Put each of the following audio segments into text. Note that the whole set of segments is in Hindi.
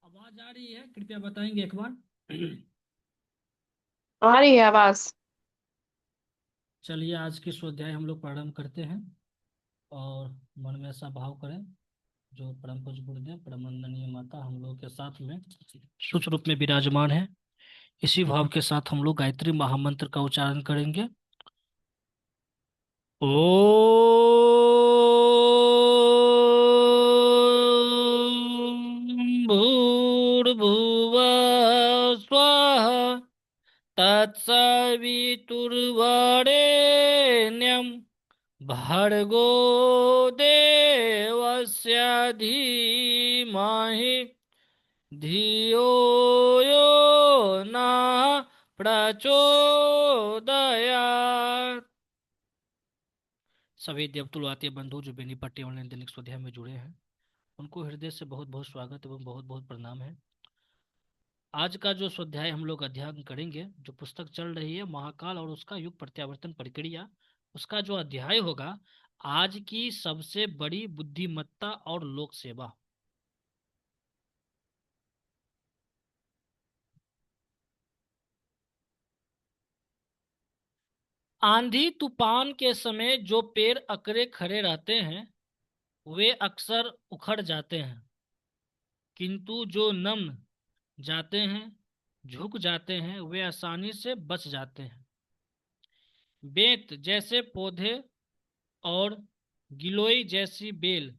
आवाज आ रही है? कृपया बताएंगे एक बार। आ रही है आवाज। चलिए, आज की स्वाध्याय हम लोग प्रारंभ करते हैं। और मन में ऐसा भाव करें जो परम पूज्य गुरुदेव परम वंदनीय माता हम लोग के साथ में सूक्ष्म रूप में विराजमान है। इसी भाव के साथ हम लोग गायत्री महामंत्र का उच्चारण करेंगे। ओम भूर्भुवः स्वः तत्सवितुर्वरेण्यं भर्गो देवस्य धीमहि धियो यो नः प्रचोदयात्। सभी देवतुलवाती बंधु जो बेनीपट्टी ऑनलाइन दैनिक स्वाध्याय में जुड़े हैं, उनको हृदय से बहुत बहुत स्वागत एवं बहुत बहुत प्रणाम है। आज का जो स्वाध्याय हम लोग अध्ययन करेंगे, जो पुस्तक चल रही है महाकाल और उसका युग प्रत्यावर्तन प्रक्रिया, उसका जो अध्याय होगा आज की सबसे बड़ी बुद्धिमत्ता और लोक सेवा। आंधी तूफान के समय जो पेड़ अकड़े खड़े रहते हैं वे अक्सर उखड़ जाते हैं, किंतु जो नम जाते हैं, झुक जाते हैं, वे आसानी से बच जाते हैं। बेंत जैसे पौधे और गिलोय जैसी बेल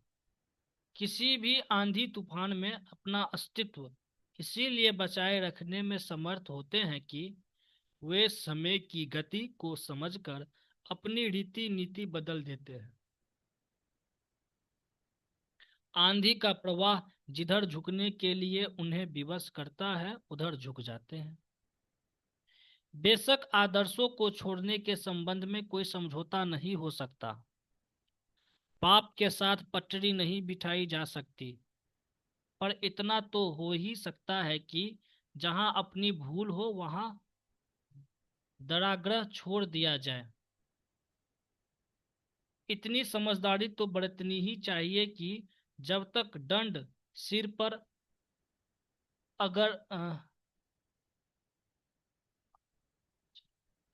किसी भी आंधी तूफान में अपना अस्तित्व इसीलिए बचाए रखने में समर्थ होते हैं कि वे समय की गति को समझकर अपनी रीति नीति बदल देते हैं। आंधी का प्रवाह जिधर झुकने के लिए उन्हें विवश करता है उधर झुक जाते हैं। बेशक आदर्शों को छोड़ने के संबंध में कोई समझौता नहीं हो सकता, पाप के साथ पटरी नहीं बिठाई जा सकती, पर इतना तो हो ही सकता है कि जहां अपनी भूल हो वहां दराग्रह छोड़ दिया जाए। इतनी समझदारी तो बरतनी ही चाहिए कि जब तक दंड सिर पर अगर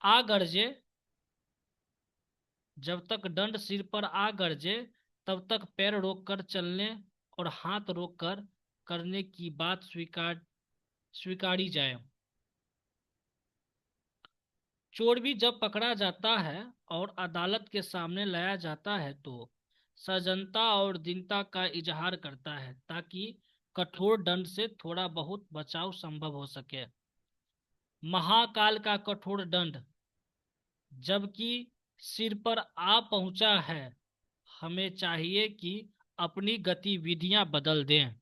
आ गरजे जब तक दंड सिर पर आ गरजे तब तक पैर रोककर चलने और हाथ रोककर करने की बात स्वीकारी जाए। चोर भी जब पकड़ा जाता है और अदालत के सामने लाया जाता है तो सजनता और दीनता का इजहार करता है ताकि कठोर दंड से थोड़ा बहुत बचाव संभव हो सके। महाकाल का कठोर दंड जबकि सिर पर आ पहुंचा है, हमें चाहिए कि अपनी गतिविधियां बदल दें,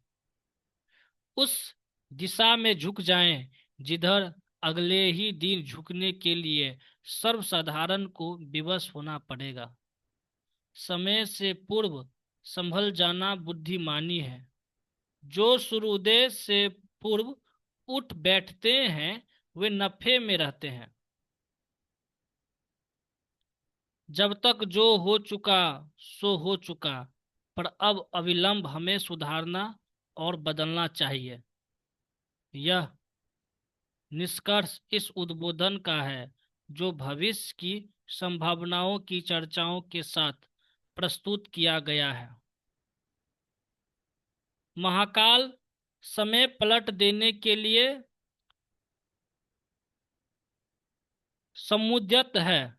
उस दिशा में झुक जाएं जिधर अगले ही दिन झुकने के लिए सर्वसाधारण को विवश होना पड़ेगा। समय से पूर्व संभल जाना बुद्धिमानी है। जो सूर्योदय से पूर्व उठ बैठते हैं वे नफे में रहते हैं। जब तक जो हो चुका सो हो चुका, पर अब अविलंब हमें सुधारना और बदलना चाहिए। यह निष्कर्ष इस उद्बोधन का है जो भविष्य की संभावनाओं की चर्चाओं के साथ प्रस्तुत किया गया है। महाकाल समय पलट देने के लिए समुद्यत है।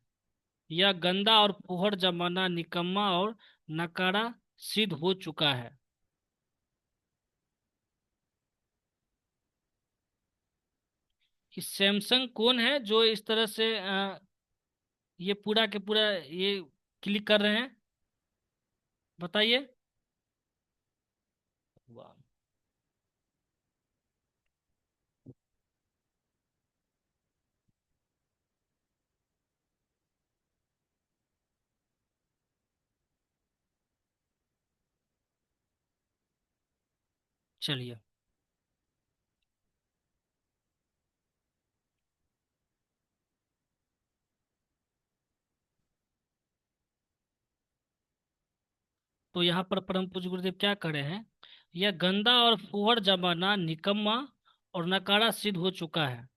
यह गंदा और फूहड़ जमाना निकम्मा और नकारा सिद्ध हो चुका है। कि सैमसंग कौन है जो इस तरह से ये पूरा के पूरा ये क्लिक कर रहे हैं, बताइए। वाह। चलिए, तो यहाँ पर परम पूज्य गुरुदेव क्या कह रहे हैं, यह गंदा और फुहड़ जमाना निकम्मा और नकारा सिद्ध हो चुका है।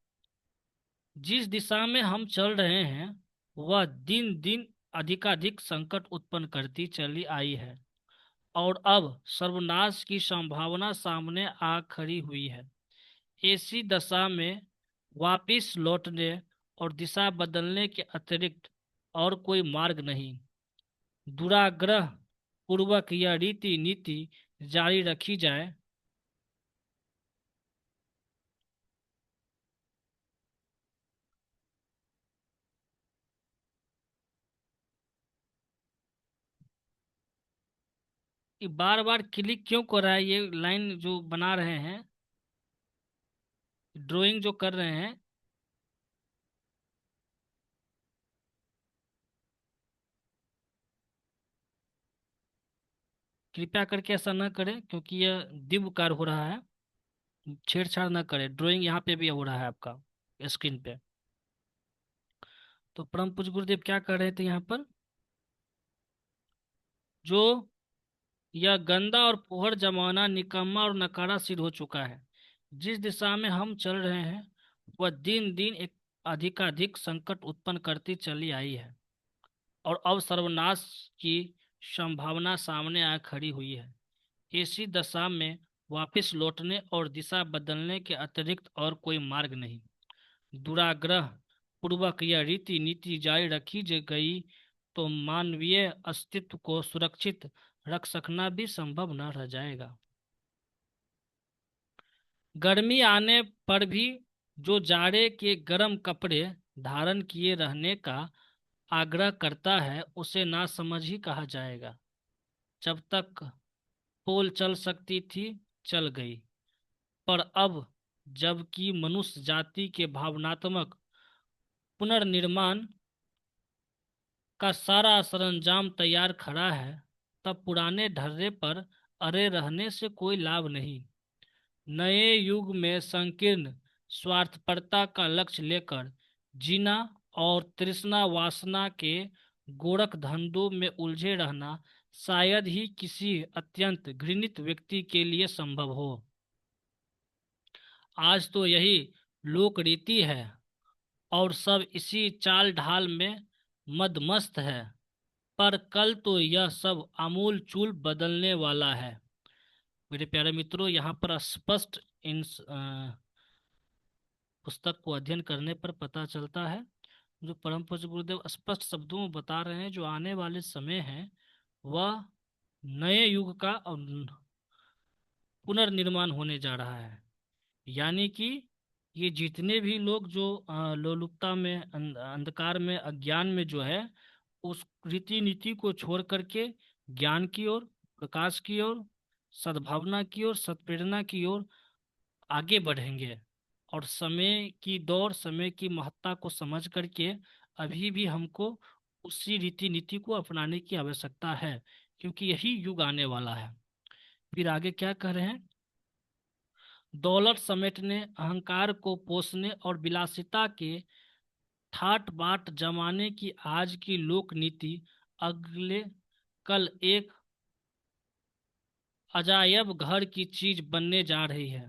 जिस दिशा में हम चल रहे हैं वह दिन दिन अधिकाधिक संकट उत्पन्न करती चली आई है और अब सर्वनाश की संभावना सामने आ खड़ी हुई है। ऐसी दशा में वापिस लौटने और दिशा बदलने के अतिरिक्त और कोई मार्ग नहीं। दुराग्रह पूर्वक यह रीति नीति जारी रखी जाए कि बार बार क्लिक क्यों कर रहा है, ये लाइन जो बना रहे हैं, ड्राइंग जो कर रहे हैं, कृपया करके ऐसा न करें क्योंकि यह दिव्य कार्य हो रहा है। छेड़छाड़ न करें, ड्राइंग यहाँ पे भी हो रहा है आपका स्क्रीन पे। तो परम पूज्य गुरुदेव क्या कर रहे थे यहाँ पर, जो यह गंदा और फुहड़ जमाना निकम्मा और नकारा सिद्ध हो चुका है। जिस दिशा में हम चल रहे हैं वह दिन दिन एक अधिकाधिक संकट उत्पन्न करती चली आई है और अब सर्वनाश की संभावना सामने आ खड़ी हुई है। ऐसी दशा में वापस लौटने और दिशा बदलने के अतिरिक्त और कोई मार्ग नहीं। दुराग्रह पूर्वक यह रीति नीति जारी रखी गई तो मानवीय अस्तित्व को सुरक्षित रख सकना भी संभव न रह जाएगा। गर्मी आने पर भी जो जाड़े के गर्म कपड़े धारण किए रहने का आग्रह करता है उसे नासमझ ही कहा जाएगा। जब तक पोल चल सकती थी चल गई, पर अब जबकि मनुष्य जाति के भावनात्मक पुनर्निर्माण का सारा सरंजाम तैयार खड़ा है, तब पुराने ढर्रे पर अड़े रहने से कोई लाभ नहीं। नए युग में संकीर्ण स्वार्थपरता का लक्ष्य लेकर जीना और तृष्णा वासना के गोरख धंधों में उलझे रहना शायद ही किसी अत्यंत घृणित व्यक्ति के लिए संभव हो। आज तो यही लोक रीति है और सब इसी चाल ढाल में मदमस्त है, पर कल तो यह सब आमूल चूल बदलने वाला है। मेरे प्यारे मित्रों, यहाँ पर स्पष्ट इन पुस्तक को अध्ययन करने पर पता चलता है, जो परम पूज्य गुरुदेव स्पष्ट शब्दों में बता रहे हैं, जो आने वाले समय है वह नए युग का पुनर्निर्माण होने जा रहा है। यानी कि ये जितने भी लोग जो लोलुपता में अंधकार में अज्ञान में जो है उस रीति नीति को छोड़ करके ज्ञान की ओर, प्रकाश की ओर, सद्भावना की ओर, सत्प्रेरणा की ओर आगे बढ़ेंगे। और समय की दौर, समय की महत्ता को समझ करके अभी भी हमको उसी रीति नीति को अपनाने की आवश्यकता है, क्योंकि यही युग आने वाला है। फिर आगे क्या कह रहे हैं, दौलत समेटने, अहंकार को पोषने और विलासिता के ठाट बाट जमाने की आज की लोक नीति अगले कल एक अजायब घर की चीज बनने जा रही है।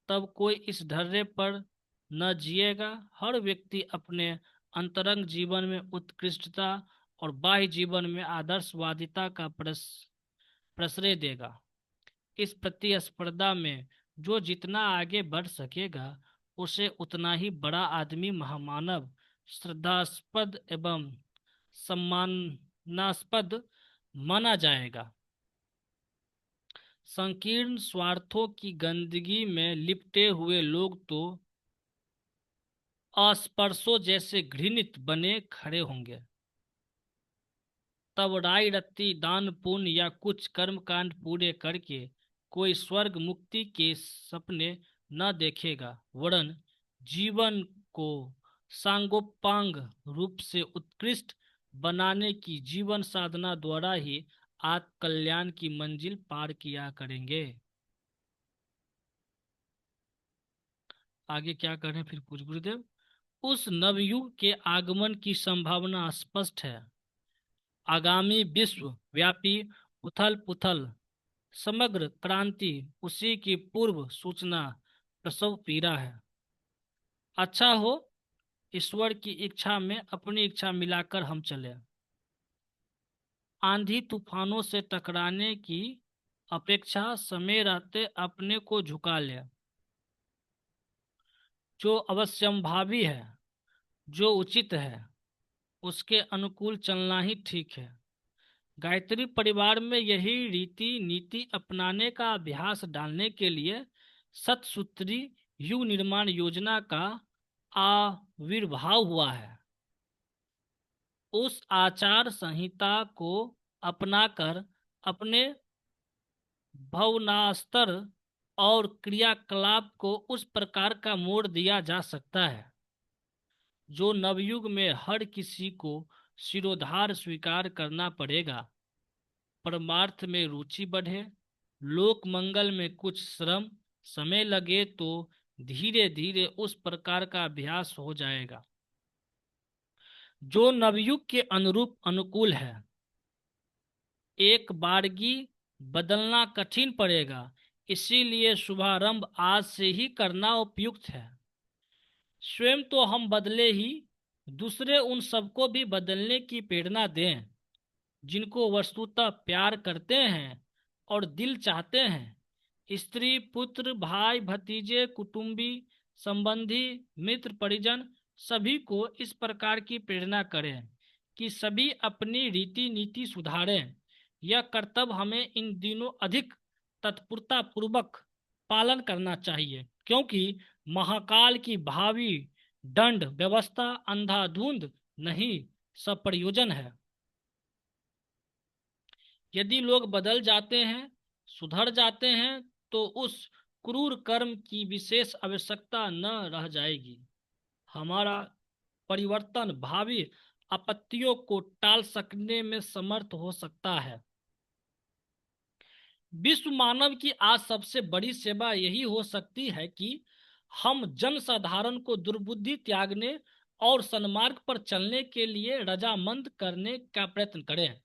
तब कोई इस ढर्रे पर न जिएगा। हर व्यक्ति अपने अंतरंग जीवन में उत्कृष्टता और बाह्य जीवन में आदर्शवादिता का प्रश्रय देगा। इस प्रतिस्पर्धा में जो जितना आगे बढ़ सकेगा उसे उतना ही बड़ा आदमी, महामानव, श्रद्धास्पद एवं सम्मानास्पद माना जाएगा। संकीर्ण स्वार्थों की गंदगी में लिपटे हुए लोग तो अस्पर्शों जैसे घृणित बने खड़े होंगे। तब राय रत्ती दान पुण्य या कुछ कर्म कांड पूरे करके कोई स्वर्ग मुक्ति के सपने न देखेगा, वरन जीवन को सांगोपांग रूप से उत्कृष्ट बनाने की जीवन साधना द्वारा ही आत्म कल्याण की मंजिल पार किया करेंगे। आगे क्या करें फिर पूज्य गुरुदेव, उस नवयुग के आगमन की संभावना स्पष्ट है। आगामी विश्व व्यापी उथल पुथल समग्र क्रांति उसी की पूर्व सूचना प्रसव पीड़ा है। अच्छा हो ईश्वर की इच्छा में अपनी इच्छा मिलाकर हम चले। आंधी तूफानों से टकराने की अपेक्षा समय रहते अपने को झुका ले। जो अवश्यंभावी है, जो उचित है, उसके अनुकूल चलना ही ठीक है। गायत्री परिवार में यही रीति नीति अपनाने का अभ्यास डालने के लिए सतसूत्री युग निर्माण योजना का आविर्भाव हुआ है। उस आचार संहिता को अपनाकर अपने भावनास्तर और क्रियाकलाप को उस प्रकार का मोड़ दिया जा सकता है जो नवयुग में हर किसी को शिरोधार स्वीकार करना पड़ेगा। परमार्थ में रुचि बढ़े, लोक मंगल में कुछ श्रम समय लगे तो धीरे धीरे उस प्रकार का अभ्यास हो जाएगा जो नवयुग के अनुरूप अनुकूल है। एक बारगी बदलना कठिन पड़ेगा, इसीलिए शुभारंभ आज से ही करना उपयुक्त है। स्वयं तो हम बदले ही दूसरे उन सबको भी बदलने की प्रेरणा दें जिनको वस्तुतः प्यार करते हैं और दिल चाहते हैं। स्त्री पुत्र भाई भतीजे कुटुंबी संबंधी मित्र परिजन सभी को इस प्रकार की प्रेरणा करें कि सभी अपनी रीति नीति सुधारें। यह कर्तव्य हमें इन दिनों अधिक तत्परता पूर्वक पालन करना चाहिए क्योंकि महाकाल की भावी दंड व्यवस्था अंधाधुंध नहीं सप्रयोजन है। यदि लोग बदल जाते हैं, सुधर जाते हैं तो उस क्रूर कर्म की विशेष आवश्यकता न रह जाएगी। हमारा परिवर्तन भावी आपत्तियों को टाल सकने में समर्थ हो सकता है। विश्व मानव की आज सबसे बड़ी सेवा यही हो सकती है कि हम जन साधारण को दुर्बुद्धि त्यागने और सन्मार्ग पर चलने के लिए रजामंद करने का प्रयत्न करें।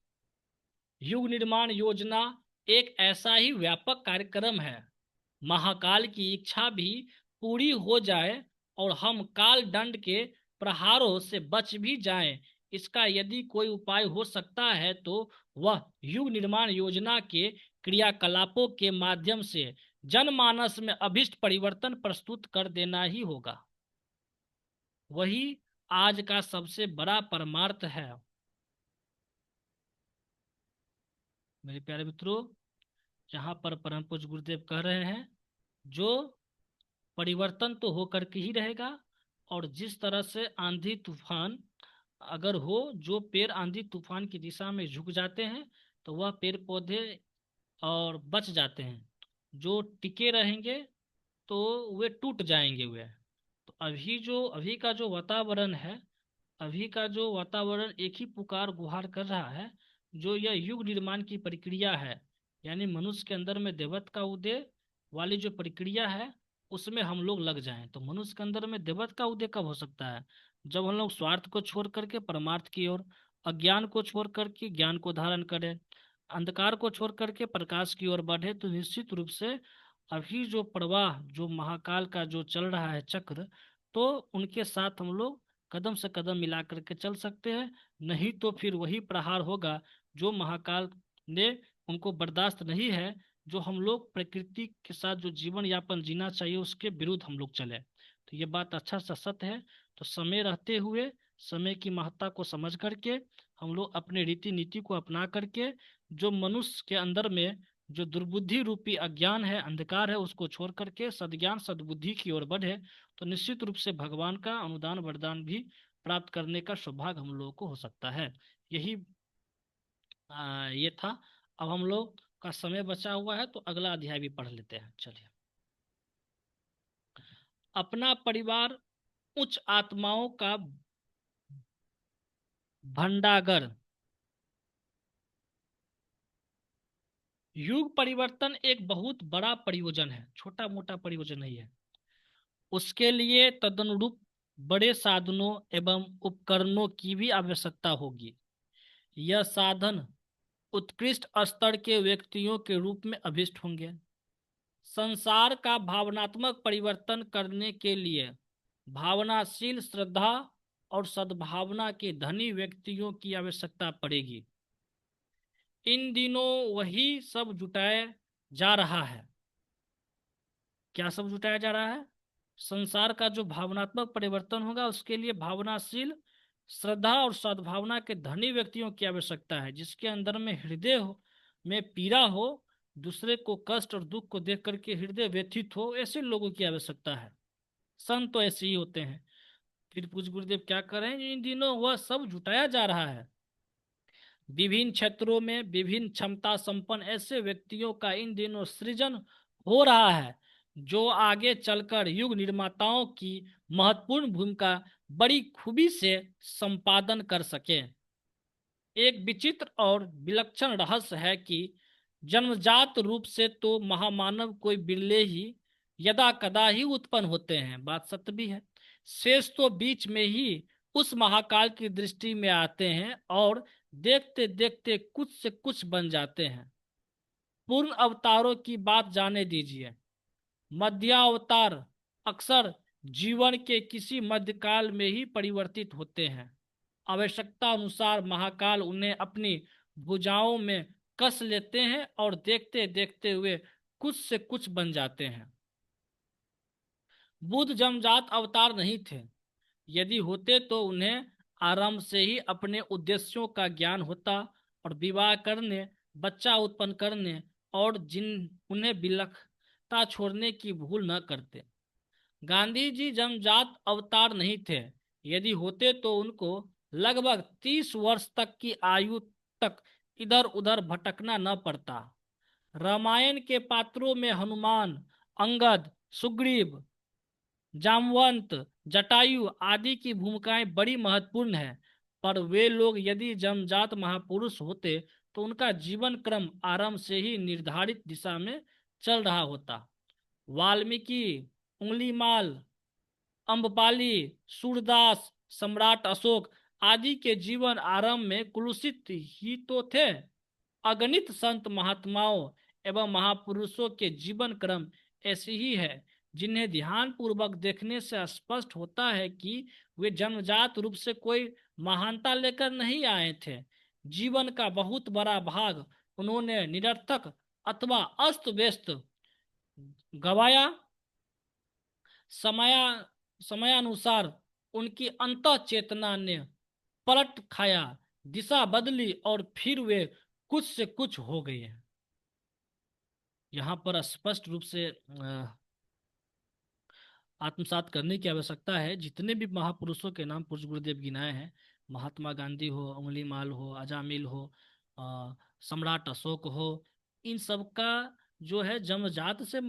युग निर्माण योजना एक ऐसा ही व्यापक कार्यक्रम है। महाकाल की इच्छा भी पूरी हो जाए और हम काल दंड के प्रहारों से बच भी जाएं, इसका यदि कोई उपाय हो सकता है तो वह युग निर्माण योजना के क्रियाकलापों के माध्यम से जनमानस में अभिष्ट परिवर्तन प्रस्तुत कर देना ही होगा। वही आज का सबसे बड़ा परमार्थ है। मेरे प्यारे मित्रों, यहाँ पर परम पूज्य गुरुदेव कह रहे हैं जो परिवर्तन तो होकर के ही रहेगा और जिस तरह से आंधी तूफान अगर हो, जो पेड़ आंधी तूफान की दिशा में झुक जाते हैं तो वह पेड़ पौधे और बच जाते हैं, जो टिके रहेंगे तो वे टूट जाएंगे वे। तो अभी का जो वातावरण है, अभी का जो वातावरण एक ही पुकार गुहार कर रहा है, जो यह युग निर्माण की प्रक्रिया है, यानी मनुष्य के अंदर में देवत्व का उदय वाली जो प्रक्रिया है उसमें हम लोग लग जाएं। तो मनुष्य के अंदर में देवत्व का उदय कब हो सकता है? जब हम लोग स्वार्थ को छोड़ करके परमार्थ की ओर, अज्ञान को छोड़ करके ज्ञान को धारण करें, अंधकार को छोड़ करके प्रकाश की ओर बढ़े। तो निश्चित रूप से अभी जो प्रवाह जो महाकाल का जो चल रहा है चक्र, तो उनके साथ हम लोग कदम से कदम मिला करके चल सकते हैं। नहीं तो फिर वही प्रहार होगा जो महाकाल ने उनको बर्दाश्त नहीं है, जो हम लोग प्रकृति के साथ जो जीवन यापन जीना चाहिए उसके विरुद्ध हम लोग चले। तो ये बात अच्छा सा सत्य है। तो समय रहते हुए समय की महत्ता को समझ करके हम लोग अपने रीति नीति को अपना करके जो मनुष्य के अंदर में जो दुर्बुद्धि रूपी अज्ञान है, अंधकार है, उसको छोड़ करके सद्ज्ञान सद्बुद्धि की ओर बढ़े तो निश्चित रूप से भगवान का अनुदान वरदान भी प्राप्त करने का सौभाग्य हम लोगों को हो सकता है। यही ये था। अब हम लोग का समय बचा हुआ है तो अगला अध्याय भी पढ़ लेते हैं। चलिए। अपना परिवार उच्च आत्माओं का भंडागर। युग परिवर्तन एक बहुत बड़ा परियोजन है, छोटा मोटा परियोजन नहीं है। उसके लिए तदनुरूप बड़े साधनों एवं उपकरणों की भी आवश्यकता होगी। यह साधन उत्कृष्ट स्तर के व्यक्तियों के रूप में अभिष्ट होंगे। संसार का भावनात्मक परिवर्तन करने के लिए भावनाशील, श्रद्धा और सद्भावना के धनी व्यक्तियों की आवश्यकता पड़ेगी। इन दिनों वही सब जुटाया जा रहा है। क्या सब जुटाया जा रहा है? संसार का जो भावनात्मक परिवर्तन होगा उसके लिए भावनाशील, श्रद्धा और सद्भावना के धनी व्यक्तियों की आवश्यकता है, जिसके अंदर में हृदय में पीड़ा हो, दूसरे को कष्ट और दुख को देख करके हृदय व्यथित हो, ऐसे लोगों की आवश्यकता है। संत तो ऐसे ही होते हैं। फिर पूज्य गुरुदेव क्या करें, इन दिनों वह सब जुटाया जा रहा है। विभिन्न क्षेत्रों में विभिन्न क्षमता संपन्न ऐसे व्यक्तियों का इन दिनों सृजन हो रहा है, जो आगे चलकर युग निर्माताओं की महत्वपूर्ण भूमिका बड़ी खूबी से संपादन कर सके। एक विचित्र और विलक्षण रहस्य है कि जन्मजात रूप से तो महामानव कोई बिरले ही यदा कदा ही उत्पन्न होते हैं, बात सत्य भी है। शेष तो बीच में ही उस महाकाल की दृष्टि में आते हैं और देखते देखते कुछ से कुछ बन जाते हैं। पूर्ण अवतारों की बात जाने दीजिए। मध्यावतार अक्सर जीवन के किसी मध्यकाल में ही परिवर्तित होते हैं। आवश्यकता अनुसार महाकाल उन्हें अपनी भुजाओं में कस लेते हैं और देखते देखते हुए कुछ से कुछ बन जाते हैं। बुद्ध जन्मजात अवतार नहीं थे। यदि होते तो उन्हें आरंभ से ही अपने उद्देश्यों का ज्ञान होता और विवाह करने, बच्चा उत्पन्न करने और उन्हें विलखता छोड़ने की भूल न करते। गांधी जी जन्मजात अवतार नहीं थे। यदि होते तो उनको लगभग 30 वर्ष तक की आयु तक इधर उधर भटकना न पड़ता। रामायण के पात्रों में हनुमान, अंगद, सुग्रीव, जामवंत, जटायु आदि की भूमिकाएं बड़ी महत्वपूर्ण है, पर वे लोग यदि जन्मजात महापुरुष होते तो उनका जीवन क्रम आरंभ से ही निर्धारित दिशा में चल रहा होता। वाल्मीकि, उंगलीमाल, अम्बपाली, सूरदास, सम्राट अशोक आदि के जीवन आरंभ में कुलुषित ही तो थे। अगणित संत महात्माओं एवं महापुरुषों के जीवन क्रम ऐसे ही है, जिन्हें ध्यान पूर्वक देखने से स्पष्ट होता है कि वे जन्मजात रूप से कोई महानता लेकर नहीं आए थे। जीवन का बहुत बड़ा भाग उन्होंने निरर्थक अथवा अस्त व्यस्त गवाया। समय समयानुसार उनकी अंतः चेतना ने पलट खाया, दिशा बदली और फिर वे कुछ से कुछ हो गए हैं। यहाँ पर स्पष्ट रूप से आत्मसात करने की आवश्यकता है। जितने भी महापुरुषों के नाम पूज्य गुरुदेव गिनाए हैं, महात्मा गांधी हो, उंगलीमाल हो, अजामिल हो, सम्राट अशोक हो, इन सब का जो है जन्मजात से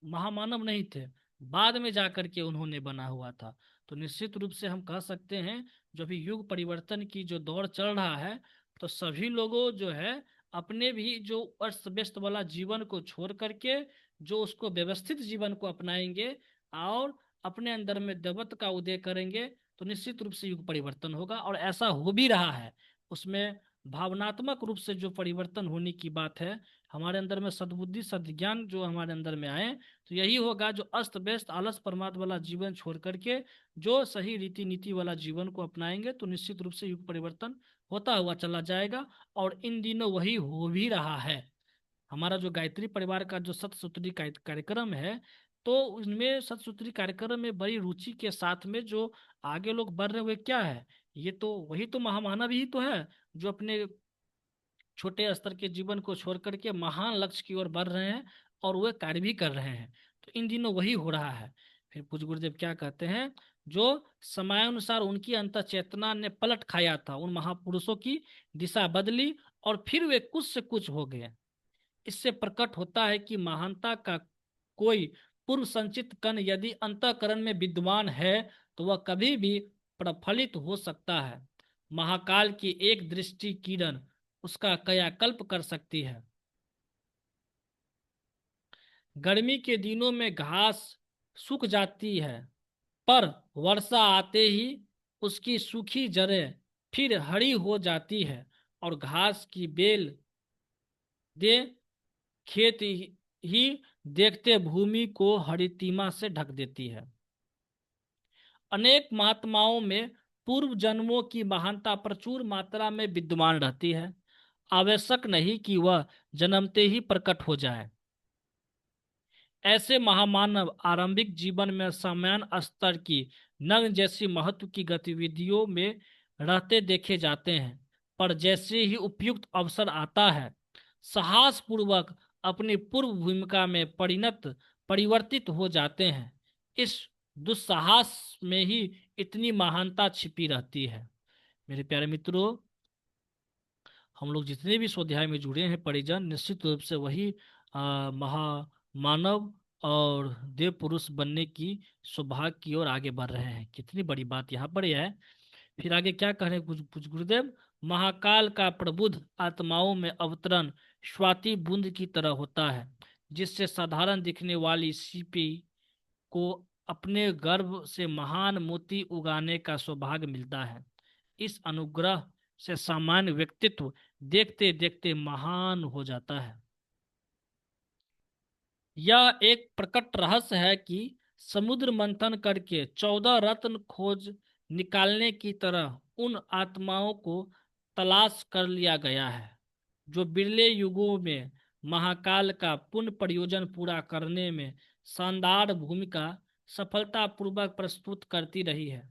महामानव नहीं थे, बाद में जाकर के उन्होंने बना हुआ था। तो निश्चित रूप से हम कह सकते हैं जो भी युग परिवर्तन की जो दौर चल रहा है, तो सभी लोगों जो है अपने भी जो अस्त व्यस्त वाला जीवन को छोड़ करके जो उसको व्यवस्थित जीवन को अपनाएंगे और अपने अंदर में देवत्व का उदय करेंगे, तो निश्चित रूप से युग परिवर्तन होगा। और ऐसा हो भी रहा है। उसमें भावनात्मक रूप से जो परिवर्तन होने की बात है, हमारे अंदर में सद्बुद्धि सद्ज्ञान जो हमारे अंदर में आए, तो यही होगा जो अस्त व्यस्त आलस प्रमाद वाला जीवन छोड़ करके जो सही रीति नीति वाला जीवन को अपनाएंगे, तो निश्चित रूप से युग परिवर्तन होता हुआ चला जाएगा। और इन दिनों वही हो भी रहा है। हमारा जो गायत्री परिवार का जो सतसूत्री कार्यक्रम है, तो उसमें सतसूत्री कार्यक्रम में बड़ी रुचि के साथ में जो आगे लोग बढ़ रहे हुए क्या है, ये तो वही तो महामानव ही तो है, जो अपने छोटे स्तर के जीवन को छोड़ करके महान लक्ष्य की ओर बढ़ रहे हैं और वह कार्य भी कर रहे हैं। तो इन दिनों वही हो रहा है। फिर पूज्य गुरुदेव क्या कहते हैं, जो समयानुसार उनकी अंतः चेतना ने पलट खाया था, उन महापुरुषों की दिशा बदली और फिर वे कुछ से कुछ हो गए। इससे प्रकट होता है कि महानता का कोई पूर्व संचित कण यदि अंतःकरण में विद्वान है तो वह कभी भी प्रफलित हो सकता है। महाकाल की एक दृष्टि किरण उसका कायाकल्प कर सकती है। गर्मी के दिनों में घास सूख जाती है, पर वर्षा आते ही उसकी सूखी जड़ें फिर हरी हो जाती है और घास की बेल दे खेत ही देखते भूमि को हरितिमा से ढक देती है। अनेक महात्माओं में पूर्व जन्मों की महानता प्रचुर मात्रा में विद्यमान रहती है। आवश्यक नहीं कि वह जन्मते ही प्रकट हो जाए। ऐसे महामानव आरंभिक जीवन में सामान्य स्तर की नग्न जैसी महत्व की गतिविधियों में रहते देखे जाते हैं, पर जैसे ही उपयुक्त अवसर आता है, साहस पूर्वक अपनी पूर्व भूमिका में परिवर्तित हो जाते हैं। इस दुस्साहस में ही इतनी महानता छिपी रहती है। मेरे प्यारे मित्रों, हम लोग जितने भी स्वाध्याय में जुड़े हैं परिजन, निश्चित रूप से वही महामानव और देव पुरुष बनने की सौभाग्य की ओर आगे बढ़ रहे हैं। कितनी बड़ी बात यहाँ पर यह है। फिर आगे क्या कह रहे हैं कुछ गुरुदेव, महाकाल का प्रबुद्ध आत्माओं में अवतरण स्वाति बूंद की तरह होता है, जिससे साधारण दिखने वाली सीपी को अपने गर्भ से महान मोती उगाने का सौभाग्य मिलता है। इस अनुग्रह से सामान्य व्यक्तित्व देखते देखते महान हो जाता है। यह एक प्रकट रहस्य है कि समुद्र मंथन करके 14 रत्न खोज निकालने की तरह उन आत्माओं को तलाश कर लिया गया है, जो बिरले युगों में महाकाल का पुण्य प्रयोजन पूरा करने में शानदार भूमिका सफलतापूर्वक प्रस्तुत करती रही है।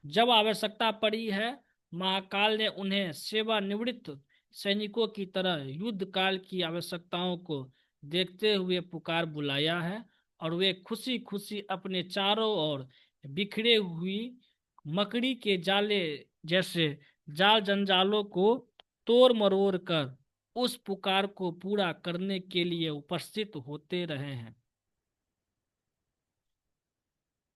जब आवश्यकता पड़ी है, महाकाल ने उन्हें सेवानिवृत्त सैनिकों की तरह युद्ध काल की आवश्यकताओं को देखते हुए पुकार बुलाया है, और वे खुशी खुशी अपने चारों ओर बिखरे हुई मकड़ी के जाले जैसे जाल जंजालों को तोड़ मरोड़ कर उस पुकार को पूरा करने के लिए उपस्थित होते रहे हैं।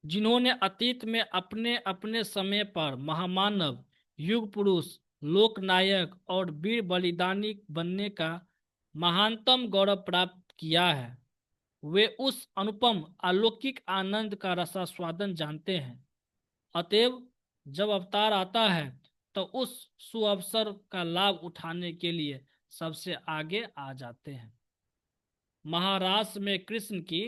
जिन्होंने अतीत में अपने अपने समय पर महामानव, युग पुरुष, लोकनायक और वीर बलिदानी बनने का महानतम गौरव प्राप्त किया है, वे उस अनुपम अलौकिक आनंद का रसास्वादन जानते हैं। अतएव जब अवतार आता है तो उस सुअवसर का लाभ उठाने के लिए सबसे आगे आ जाते हैं। महाराष्ट्र में कृष्ण की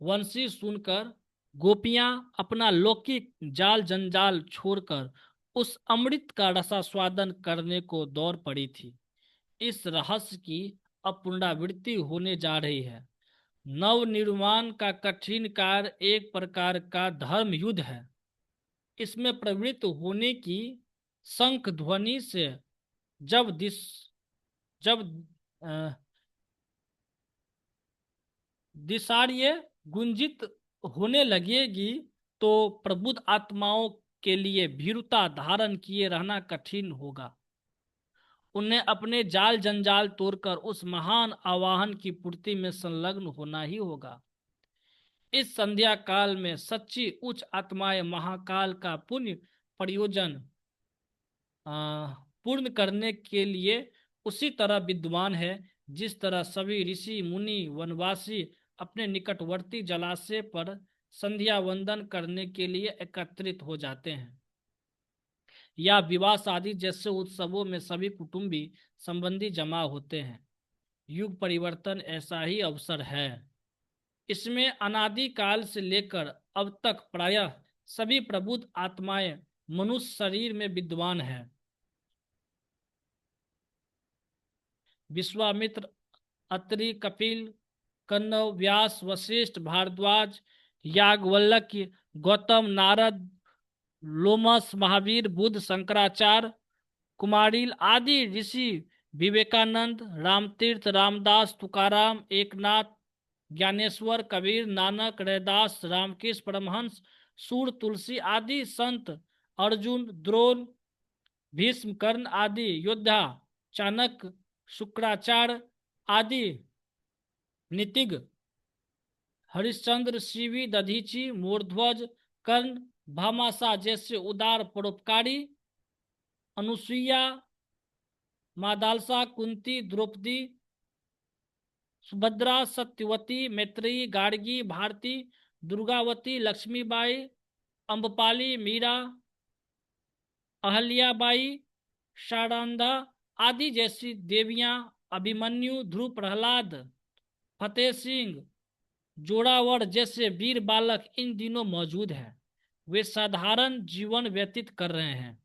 वंशी सुनकर गोपियां अपना लौकिक जाल जंजाल छोड़कर उस अमृत का रसास्वादन करने को दौड़ पड़ी थी। इस रहस्य की अब पुनरावृत्ति होने जा रही है। नव निर्माण का कठिन कार्य एक प्रकार का धर्म युद्ध है। इसमें प्रवृत्त होने की शंख ध्वनि से जब जब दिशार्य गुंजित होने लगेगी, तो प्रबुद्ध आत्माओं के लिए भीरुता धारण किए रहना कठिन होगा। उन्हें अपने जाल जंजाल तोड़कर उस महान आवाहन की पूर्ति में संलग्न होना ही होगा। इस संध्या काल में सच्ची उच्च आत्माएं महाकाल का पुण्य प्रयोजन पूर्ण करने के लिए उसी तरह विद्वान है जिस तरह सभी ऋषि मुनि वनवासी अपने निकटवर्ती जलाशय पर संध्या वंदन करने के लिए एकत्रित हो जाते हैं, या विवाह शादी जैसे उत्सवों में सभी कुटुंबी संबंधी जमा होते हैं। युग परिवर्तन ऐसा ही अवसर है। इसमें अनादिकाल से लेकर अब तक प्रायः सभी प्रबुद्ध आत्माएं मनुष्य शरीर में विद्वान हैं। विश्वामित्र, अत्रि, कपिल, कण्व, व्यास, वशिष्ठ, भारद्वाज, याज्ञवल्क्य, गौतम, नारद, लोमस, महावीर, बुद्ध, शंकराचार्य, कुमारिल आदि ऋषि, विवेकानंद, रामतीर्थ, रामदास, तुकाराम, एकनाथ, ज्ञानेश्वर, कबीर, नानक, रैदास, रामकृष्ण परमहंस, सूर, तुलसी आदि संत, अर्जुन, द्रोण, भीष्म, कर्ण आदि योद्धा, चाणक्य, शुक्राचार्य आदि नीतिज्ञ, हरिश्चंद्र, शिवी, दधीची, मोरध्वज, कर्ण, भामाशा जैसे उदार परोपकारी, अनुसुईया, मादालसा, कुंती, द्रौपदी, सुभद्रा, सत्यवती, मैत्रेयी, गार्गी, भारती, दुर्गावती, लक्ष्मीबाई, अम्बपाली, मीरा, अहल्याबाई, शारदा आदि जैसी देवियां, अभिमन्यु, ध्रुव, प्रहलाद, फतेह सिंह, जोरावर जैसे वीर बालक इन दिनों मौजूद हैं। वे साधारण जीवन व्यतीत कर रहे हैं।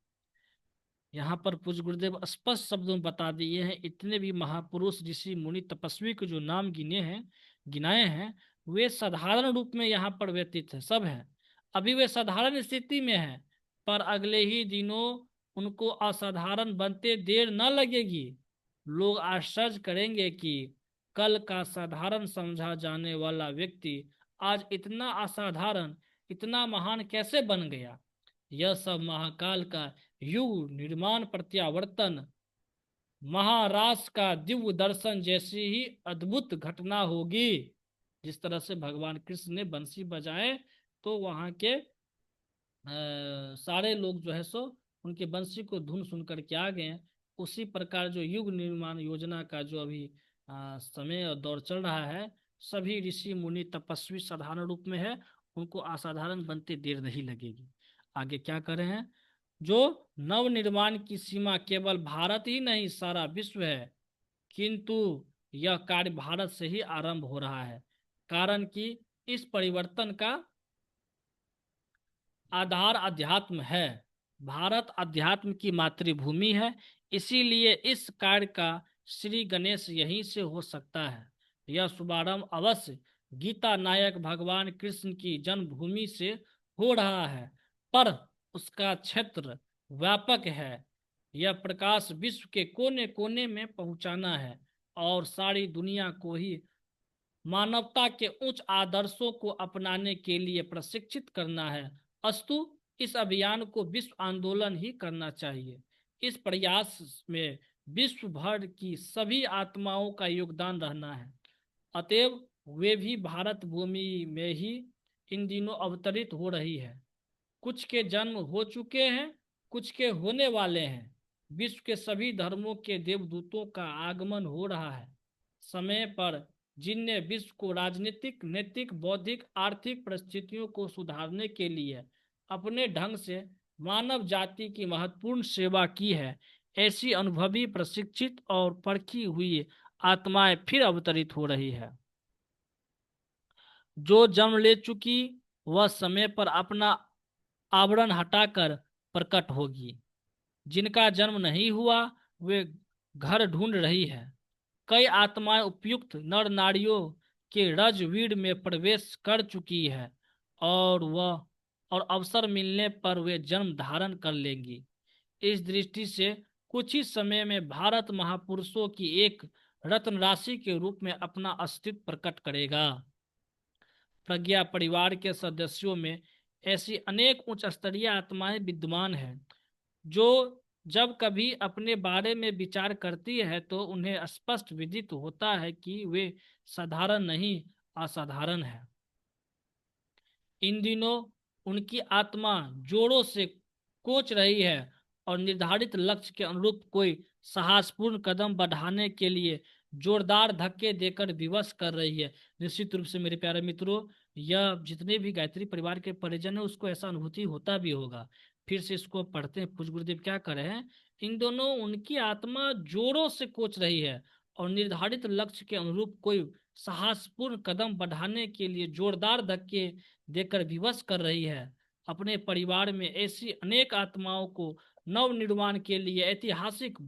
यहाँ पर पूज्य गुरुदेव स्पष्ट शब्दों में बता दिए हैं, इतने भी महापुरुष, ऋषि, मुनि, तपस्वी के जो नाम गिनाए हैं, वे साधारण रूप में यहाँ पर व्यतीत है, सब है। अभी वे साधारण स्थिति में हैं, पर अगले ही दिनों उनको असाधारण बनते देर न लगेगी। लोग आश्चर्य करेंगे कि कल का साधारण समझा जाने वाला व्यक्ति आज इतना असाधारण, इतना महान कैसे बन गया। यह सब महाकाल का युग निर्माण, प्रत्यावर्तन, महारास का दिव्य दर्शन जैसी ही अद्भुत घटना होगी। जिस तरह से भगवान कृष्ण ने बंसी बजाए तो वहां के सारे लोग जो है सो उनके बंसी को धुन सुन करके आ गए। उसी प्रकार जो युग निर्माण योजना का जो अभी समय और दौर चल रहा है, सभी ऋषि मुनि तपस्वी साधारण रूप में है, उनको असाधारण बनते देर नहीं लगेगी। आगे क्या करें हैं, जो नव निर्माण की सीमा केवल भारत ही नहीं सारा विश्व है, किंतु यह कार्य भारत से ही आरंभ हो रहा है। कारण कि इस परिवर्तन का आधार अध्यात्म है। भारत अध्यात्म की मातृभूमि है, इसीलिए इस कार्य का श्री गणेश यहीं से हो सकता है। यह शुभारंभ अवश्य गीता नायक भगवान कृष्ण की जन्मभूमि से हो रहा है, पर उसका क्षेत्र व्यापक है। यह प्रकाश विश्व के कोने कोने में पहुंचाना है और सारी दुनिया को ही मानवता के उच्च आदर्शों को अपनाने के लिए प्रशिक्षित करना है। अस्तु इस अभियान को विश्व आंदोलन ही करना चाहिए। इस प्रयास में विश्व भर की सभी आत्माओं का योगदान रहना है। अतएव वे भी भारत भूमि में ही इन दिनों अवतरित हो रही है। कुछ के जन्म हो चुके हैं, कुछ के होने वाले हैं। विश्व के सभी धर्मों के देवदूतों का आगमन हो रहा है। समय पर जिनने विश्व को राजनीतिक, नैतिक, बौद्धिक, आर्थिक परिस्थितियों को सुधारने के लिए अपने ढंग से मानव जाति की महत्वपूर्ण सेवा की है, ऐसी अनुभवी, प्रशिक्षित और परखी हुई आत्माएं फिर अवतरित हो रही है। जो जन्म ले चुकी वह समय पर अपना आवरण हटाकर प्रकट होगी। जिनका जन्म नहीं हुआ वे घर ढूंढ रही है। कई आत्माएं उपयुक्त नर नारियों के रजवीर में प्रवेश कर चुकी है और अवसर मिलने पर वे जन्म धारण कर लेंगी। इस दृष्टि से कुछ ही समय में भारत महापुरुषों की एक रत्न राशि के रूप में अपना अस्तित्व प्रकट करेगा। प्रज्ञा परिवार के सदस्यों में ऐसी अनेक उच्च स्तरीय आत्माएं विद्यमान हैं जो जब कभी अपने बारे में विचार करती है तो उन्हें स्पष्ट विदित होता है कि वे साधारण नहीं, असाधारण है। इन दिनों उनकी आत्मा जोरों से कोच रही है और निर्धारित लक्ष्य के अनुरूप कोई साहसपूर्ण कदम बढ़ाने के लिए जोरदार धक्के देकर विवश कर रही है। निश्चित रूप से मेरे प्यारे मित्रों, यह जितने भी गायत्री परिवार के परिजन है उसको ऐसा अनुभूति होता भी होगा। फिर से इसको पढ़ते हैं। पूज्य गुरुदेव क्या कर रहे हैं, इन दोनों उनकी आत्मा जोरों से कोच रही है और निर्धारित लक्ष्य के अनुरूप कोई साहसपूर्ण कदम बढ़ाने के लिए जोरदार धक्के देकर विवश कर रही है। अपने परिवार में ऐसी अनेक आत्माओं को नव निर्माण के लिए ऐतिहासिक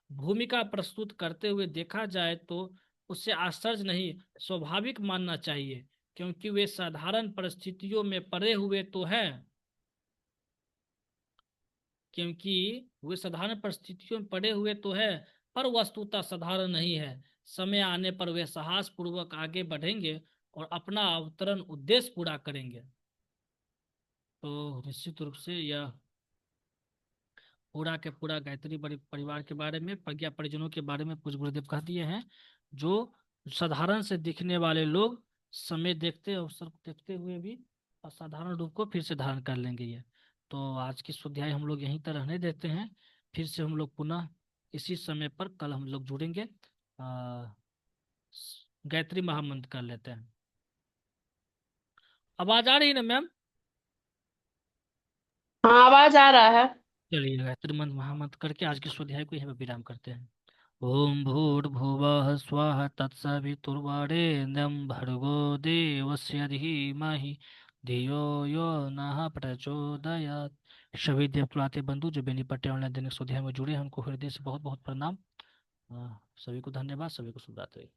भूमिका प्रस्तुत करते हुए देखा जाए तो उससे आश्चर्य नहीं, स्वाभाविक मानना चाहिए, क्योंकि वे साधारण परिस्थितियों में पड़े हुए तो है पर वस्तुतः साधारण नहीं है। समय आने पर वे साहस पूर्वक आगे बढ़ेंगे और अपना अवतरण उद्देश्य पूरा करेंगे। तो निश्चित रूप से यह पूरा के पूरा गायत्री परिवार के बारे में, प्रज्ञा परिजनों के बारे में पूज्य गुरुदेव कह दिए हैं। जो साधारण से दिखने वाले लोग समय देखते अवसर देखते हुए भी असाधारण रूप को फिर से धारण कर लेंगे। ये तो आज की स्वाध्याय हम लोग यहीं तक रहने देते हैं। फिर से हम लोग पुनः इसी समय पर कल हम लोग जुड़ेंगे। गायत्री महामंत्र कर लेते हैं। आवाज आ रही है ना मैम? हाँ, आवाज आ रहा है। चलिए गायत्री मंत्र महामंत्र करके आज के स्वाध्याय को यहीं पर विराम करते हैं। ओम भूर्भुवः स्वः तत्सवितुर्वरेण्यं भर्गो देवस्य धीमहि धियो यो नः प्रचोदयात्। सभी देवतुलाते बंधु जो बेनी पट्टे ऑनलाइन दैनिक स्वाध्याय में जुड़े हैं उनको हृदय से बहुत बहुत प्रणाम। हाँ, सभी को धन्यवाद, सभी को शुभ रात्रि।